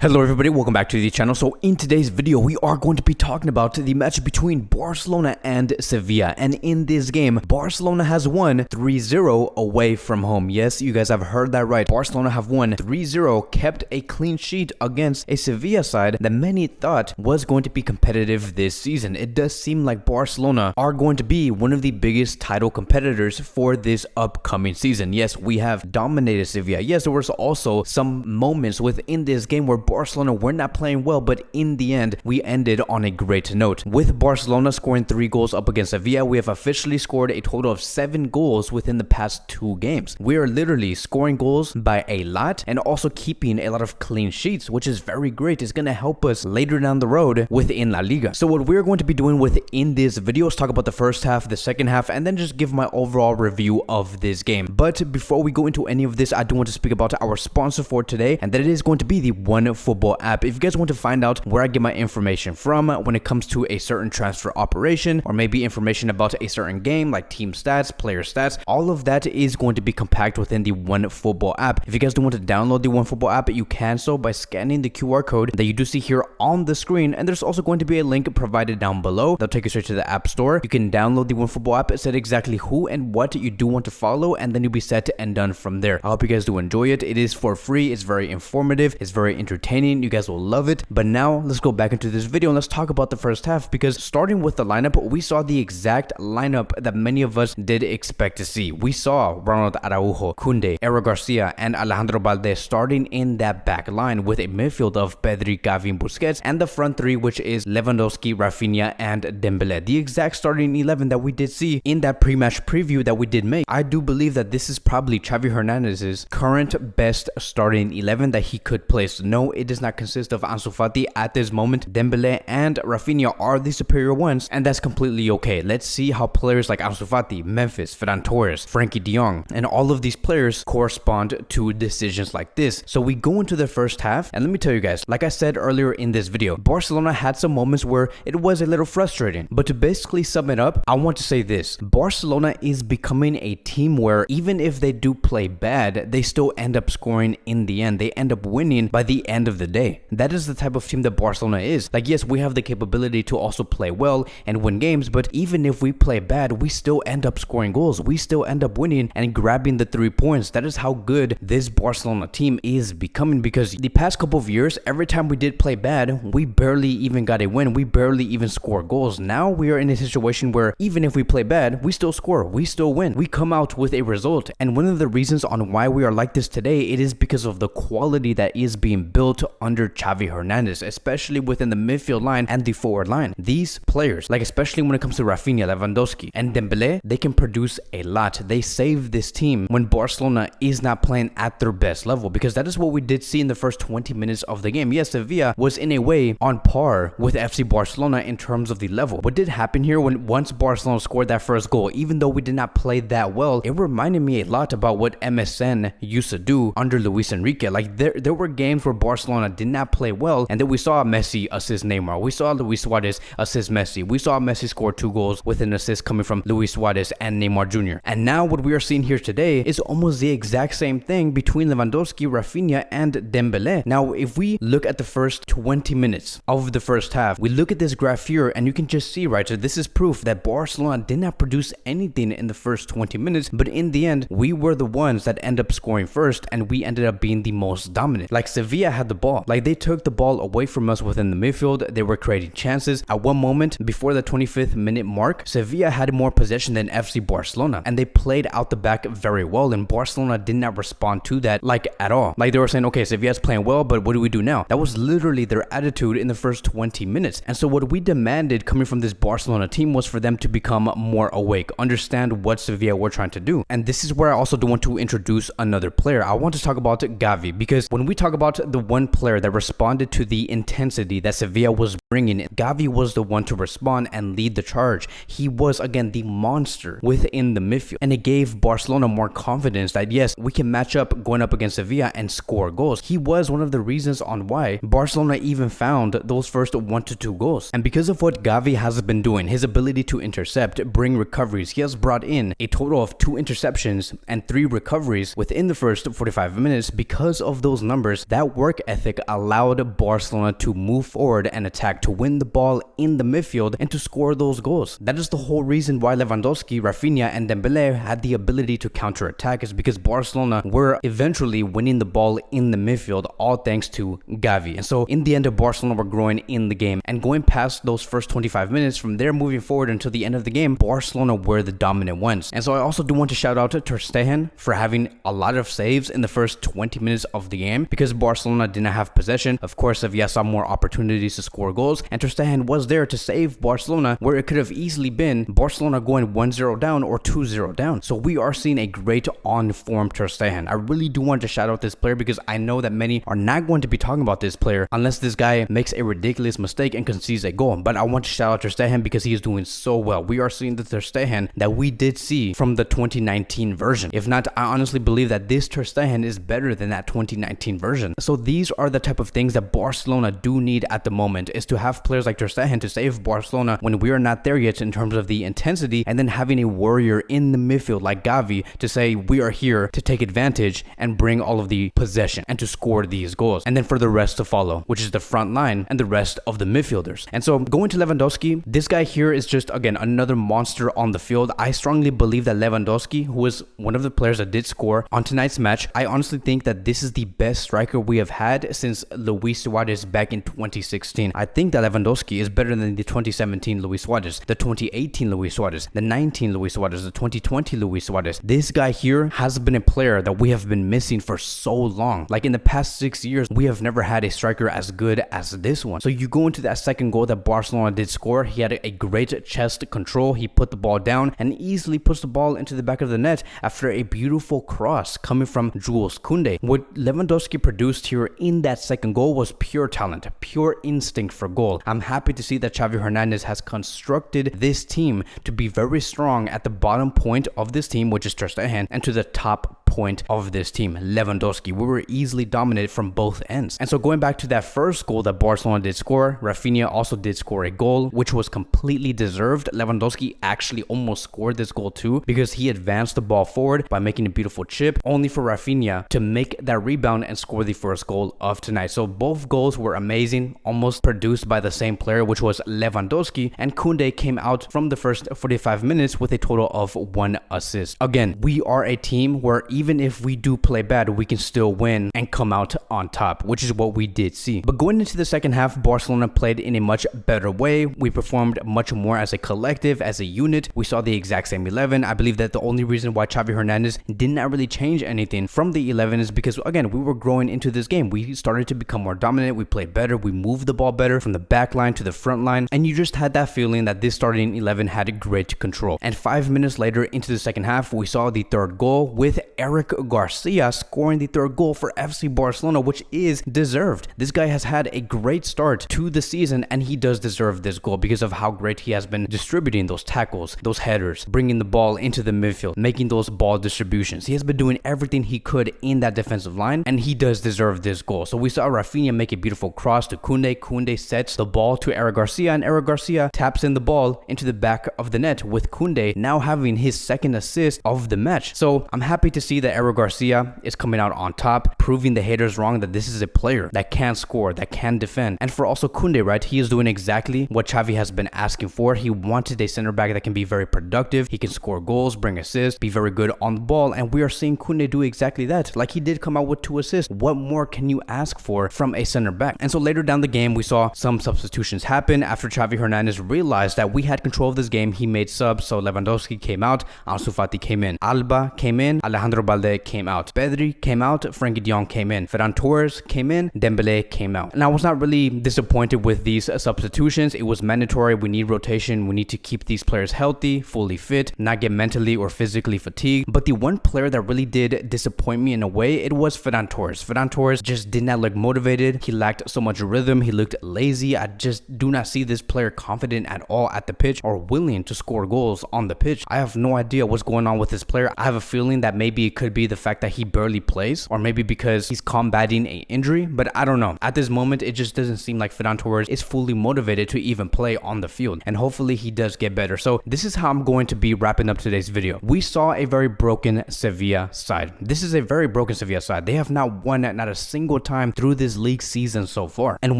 Hello everybody, welcome back to the channel. So in today's video, we are going to be talking about the match between Barcelona and Sevilla. And in this game, Barcelona has won 3-0 away from home. Yes, you guys have heard that right. Barcelona have won 3-0, kept a clean sheet against a Sevilla side that many thought was going to be competitive this season. It does seem like Barcelona are going to be one of the biggest title competitors for this upcoming season. Yes, we have dominated Sevilla. Yes, there was also some moments within this game where Barcelona were not playing well, but in the end, we ended on a great note. With Barcelona scoring 3 goals up against Sevilla, we have officially scored a total of 7 goals within the past 2 games. We are literally scoring goals by a lot and also keeping a lot of clean sheets, which is very great. It's going to help us later down the road within La Liga. So what we're going to be doing within this video is talk about the first half, the second half, and then just give my overall review of this game. But before we go into any of this, I do want to speak about our sponsor for today, and that it is going to be the One Football app. If you guys want to find out where I get my information from when it comes to a certain transfer operation, or maybe information about a certain game like team stats, player stats, all of that is going to be compact within the One Football app. If you guys do want to download the One Football app, you can so by scanning the QR code that you do see here on the screen, and there's also going to be a link provided down below that'll take you straight to the App Store. You can download the One Football app, set exactly who and what you do want to follow, and then you'll be set and done from there. I hope you guys do enjoy it. It is for free, it's very informative, it's very entertaining. You guys will love it. But now let's go back into this video and let's talk about the first half, because starting with the lineup, we saw the exact lineup that many of us did expect to see. We saw Ronald Araujo, Koundé, Eric Garcia, and Alejandro Balde starting in that back line with a midfield of Pedri, Gavi, and Busquets, and the front three, which is Lewandowski, Raphinha, and Dembele. The exact starting 11 that we did see in that pre-match preview that we did make. I do believe that this is probably Xavi Hernandez's current best starting 11 that he could place. No, it does not consist of Ansu Fati at this moment. Dembele and Raphinha are the superior ones, and that's completely okay. Let's see how players like Ansu Fati, Memphis, Ferran Torres, Frankie de Jong, and all of these players correspond to decisions like this. So we go into the first half, and let me tell you guys, like I said earlier in this video, Barcelona had some moments where it was a little frustrating. But to basically sum it up, I want to say this: Barcelona is becoming a team where even if they do play bad, they still end up scoring in the end. They end up winning by the end of the day. That is the type of team that Barcelona is. Like, yes, we have the capability to also play well and win games, but even if we play bad, we still end up scoring goals. We still end up winning and grabbing the 3 points. That is how good this Barcelona team is becoming, because the past couple of years, every time we did play bad, we barely even got a win. We barely even score goals. Now we are in a situation where even if we play bad, we still score. We still win. We come out with a result. And one of the reasons on why we are like this today, it is because of the quality that is being built under Xavi Hernandez, especially within the midfield line and the forward line. These players, like especially when it comes to Raphinha, Lewandowski, and Dembele, they can produce a lot. They save this team when Barcelona is not playing at their best level, because that is what we did see in the first 20 minutes of the game. Yes, Sevilla was in a way on par with FC Barcelona in terms of the level. What did happen here when once Barcelona scored that first goal, even though we did not play that well, it reminded me a lot about what MSN used to do under Luis Enrique. Like there were games where Barcelona did not play well, and then we saw Messi assist Neymar. We saw Luis Suarez assist Messi. We saw Messi score 2 goals with an assist coming from Luis Suarez and Neymar Jr. And now what we are seeing here today is almost the exact same thing between Lewandowski, Raphinha, and Dembele. Now, if we look at the first 20 minutes of the first half, we look at this graph here, and you can just see, right, so this is proof that Barcelona did not produce anything in the first 20 minutes, but in the end, we were the ones that end up scoring first, and we ended up being the most dominant. Like, Sevilla had the ball. Like, they took the ball away from us within the midfield. They were creating chances. At one moment, before the 25th minute mark, Sevilla had more possession than FC Barcelona, and they played out the back very well, and Barcelona did not respond to that, like, at all. Like, they were saying, okay, Sevilla's playing well, but what do we do now? That was literally their attitude in the first 20 minutes. And so what we demanded coming from this Barcelona team was for them to become more awake, understand what Sevilla were trying to do. And this is where I also do want to introduce another player. I want to talk about Gavi, because when we talk about the one player that responded to the intensity that Sevilla was bringing in, Gavi was the one to respond and lead the charge. He was, again, the monster within the midfield, and it gave Barcelona more confidence that yes, we can match up going up against Sevilla and score goals. He was one of the reasons on why Barcelona even found those first 1 to 2 goals. And because of what Gavi has been doing, his ability to intercept, bring recoveries, he has brought in a total of 2 interceptions and 3 recoveries within the first 45 minutes. Because of those numbers, that work ethic allowed Barcelona to move forward and attack, to win the ball in the midfield and to score those goals. That is the whole reason why Lewandowski, Raphinha and Dembele had the ability to counter-attack, is because Barcelona were eventually winning the ball in the midfield, all thanks to Gavi. And so in the end, Barcelona were growing in the game, and going past those first 25 minutes, from there moving forward until the end of the game, Barcelona were the dominant ones. And so I also do want to shout out to Ter Stegen for having a lot of saves in the first 20 minutes of the game, because Barcelona did not have possession. Of course, Sevilla saw more opportunities to score goals, and Ter Stegen was there to save Barcelona, where it could have easily been Barcelona going 1-0 down or 2-0 down. So we are seeing a great on-form Ter Stegen. I really do want to shout out this player, because I know that many are not going to be talking about this player unless this guy makes a ridiculous mistake and concedes a goal. But I want to shout out Ter Stegen because he is doing so well. We are seeing the Ter Stegen that we did see from the 2019 version. If not, I honestly believe that this Ter Stegen is better than that 2019 version. So these are the type of things that Barcelona do need at the moment, is to have players like Ter Stegen to save Barcelona when we are not there yet in terms of the intensity, and then having a warrior in the midfield like Gavi to say we are here to take advantage and bring all of the possession and to score these goals, and then for the rest to follow, which is the front line and the rest of the midfielders. And so going to Lewandowski, this guy here is just, again, another monster on the field. I strongly believe that Lewandowski, who is one of the players that did score on tonight's match, I honestly think that this is the best striker we have had since Luis Suarez back in 2016. I think that Lewandowski is better than the 2017 Luis Suarez, the 2018 Luis Suarez, the 19 Luis Suarez, the 2020 Luis Suarez. This guy here has been a player that we have been missing for so long. Like in the past 6 years, we have never had a striker as good as this one. So you go into that second goal that Barcelona did score. He had a great chest control. He put the ball down and easily puts the ball into the back of the net after a beautiful cross coming from Jules Koundé. What Lewandowski produced here in that second goal was pure talent, pure instinct for goal. I'm happy to see that Xavi Hernandez has constructed this team to be very strong at the bottom point of this team, which is Ter Stegen, and to the top point of this team, Lewandowski. We were easily dominated from both ends. And so going back to that first goal that Barcelona did score, Raphinha also did score a goal, which was completely deserved. Lewandowski actually almost scored this goal too, because he advanced the ball forward by making a beautiful chip, only for Raphinha to make that rebound and score the first goal of tonight. So both goals were amazing, almost produced by the same player, which was Lewandowski, and Koundé came out from the first 45 minutes with a total of 1 assist. Again, we are a team where even if we do play bad, we can still win and come out on top, which is what we did see. But going into the second half, Barcelona played in a much better way. We performed much more as a collective, as a unit. We saw the exact same 11. I believe that the only reason why Xavi Hernandez did not really change anything from the 11 is because, again, we were growing into this game. We started to become more dominant. We played better. We moved the ball better from the back line to the front line. And you just had that feeling that this starting 11 had great control. And 5 minutes later into the second half, we saw the third goal with Eric Garcia scoring the third goal for FC Barcelona, which is deserved. This guy has had a great start to the season, and he does deserve this goal because of how great he has been distributing those tackles, those headers, bringing the ball into the midfield, making those ball distributions. He has been doing everything he could in that defensive line, and he does deserve this goal. So we saw Raphinha make a beautiful cross to Koundé. Koundé sets the ball to Eric Garcia, and Eric Garcia taps in the ball into the back of the net, with Koundé now having his second assist of the match. So I'm happy to see that Eric Garcia is coming out on top, proving the haters wrong, that this is a player that can score, that can defend. And for also Koundé, right, he is doing exactly what Xavi has been asking for. He wanted a center back that can be very productive. He can score goals, bring assists, be very good on the ball, and we are seeing Koundé do exactly that. Like, he did come out with 2 assists. What more can you ask for from a center back? And so later down the game, we saw some substitutions happen. After Xavi Hernandez realized that we had control of this game, he made subs. So Lewandowski came out, Ansu Fati came in, Alba came in, Alejandro Balde came out, Pedri came out, Frenkie de Jong came in, Ferran Torres came in, Dembele came out. And I was not really disappointed with these substitutions. It was mandatory. We need rotation. We need to keep these players healthy, fully fit, not get mentally or physically fatigued. But the one player that really did disappoint me in a way, it was Ferran Torres. Ferran Torres just did not look motivated. He lacked so much rhythm. He looked lazy. I just do not see this player confident at all at the pitch or willing to score goals on the pitch. I have no idea what's going on with this player. I have a feeling that maybe it could be the fact that he barely plays, or maybe because he's combating an injury, but I don't know. At this moment, it just doesn't seem like Ferran Torres is fully motivated to even play on the field, and hopefully he does get better. So this is how I'm going to be wrapping up today's video. We saw a very broken Sevilla side. This is a very broken Sevilla side. They have not won not a single time through this league season so far, and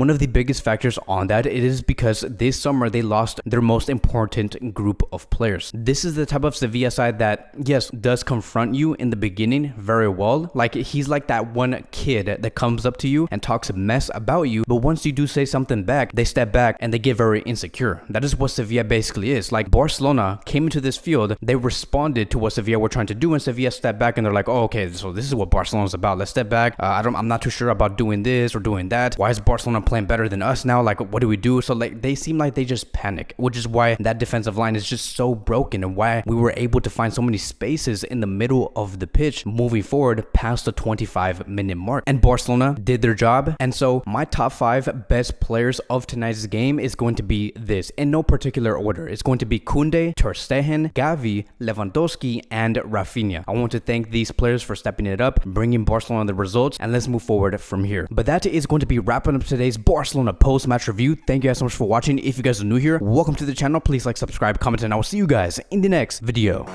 one of the biggest factors on that, it is because this summer they lost their most important group of players. This is the type of Sevilla side that, yes, does confront you in the beginning very well. Like, he's like that one kid that comes up to you and talks a mess about you, but once you do say something back, they step back and they get very insecure. That is what Sevilla basically is. Like, Barcelona came into this field, they responded to what Sevilla were trying to do, and Sevilla stepped back and they're like, oh, okay, so this is what Barcelona's about. Let's step back. I'm not too sure about doing this or doing that. Why is Barcelona playing better than us now? Like, what do we do? So like, they seem like they just panic, which is why that defensive line is just so broken, and why we were able to find so many spaces in the middle of the pitch moving forward past the 25-minute mark. And Barcelona did their job. And so my top 5 best players of tonight's game is going to be this, in no particular order. It's going to be Koundé, Ter Stegen, Gavi, Lewandowski, and Raphinha. I want to thank these players for stepping it up, bringing Barcelona the results, and let's move forward from here. But that is going to be wrapping up today's Barcelona post-match review. Thank you guys so much for watching. If you guys are new here, welcome to the channel. Please like, subscribe, comment, and I will see you guys in the next video.